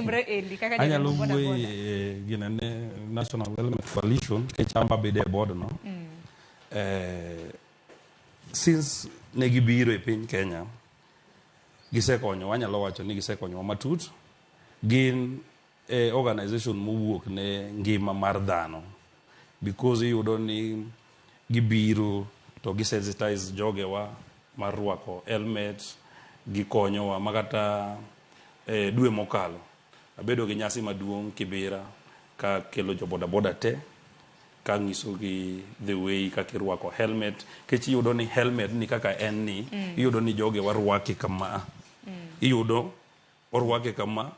timre Elly kaka anyalo wuoye gina ne National Helmet Coalition ke chamba bede board no. Since ne gibiro e piny Kenya gisekonyo, wanyalo wacho ni gisekonyo matut. Gin organization mowuok ne ngima mar dhano, because iyudo ni gibiro to gisensitize jogewa mar rwako helmet, gikonyowa makata dwe mokalo abedo gi nyasi maduong' Kibera ka kelo jo boda te ka ngiso gi the way ka kirwako helmet, kech iyudo ni helmet ni kaka en ni iyudo ni jogewa rwake kama iyudo orwake kama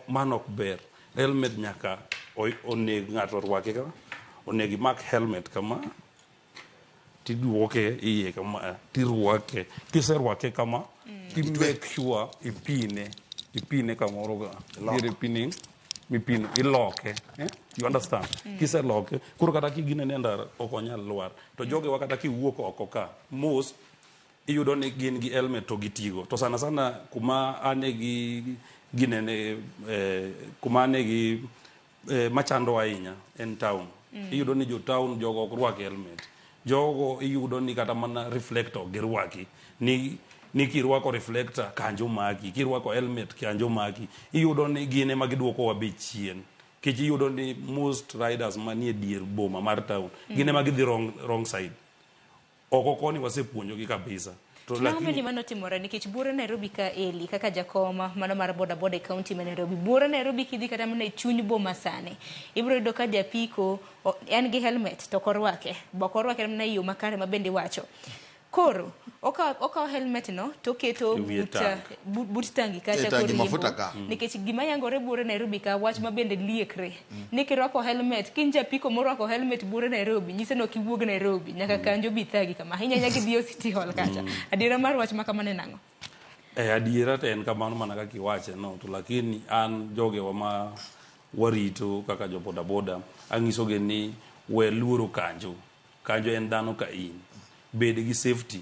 manok ber. Helmet nyaka oneg ng'ato rwake kama, onegi mak helmet kama tiduoke iye kama tirwake, kiserwake kama ti make sure ipine kamoro ga dire pinning mipino iloke, you understand? Kiseloke kuro kata kigine ne ndara ok onyal lwar, to jogewa kata kiwuok oko ka most iyudo ni gin gi helmet to gitigo to sana kuma anegi ginene kuma anegi machando ahinya en town. Iyudo ni jo town jogo ok rwak helmet, jogo iyudo ni kata mana reflector girwaki ni kirwako reflector kanjo maki, kirwako helmet kanjo maki, iyudo ni gine magidwoko wa bei chien. Kech iyudo ni most riders manie dier boma mar town gine magidhi wrong side. Oko koni wasepuonjo gi kabisa. To lakini mano timore nikech buore Nairobi ka Elly kaka jakoma mano mar boda e county ma Nairobi, buore Nairobi kidhi kata mana e chuny boma sane ibro yudo ka japiko en gi helmet to korwake bokorwake mana yo makare ma bende wacho koro okaw helmet no to keto but tangi kacha koriembo nikech gima yangore buore Nairobi ka wach ma bende liekre ni kirwako helmet kinja piko morwako helmet buore Nairobi nyise no kiwuog Nairobi nyaka kanjo bithagi kama hinya nyaka dhi City Hall kacha adiera mar wach ma kamane nango adiera te en kamano mana kaka iwache no, to lakini an jogewa ma warito kaka jo boda angisoge ni we luoro kanjo en dhano ka in bed gi safety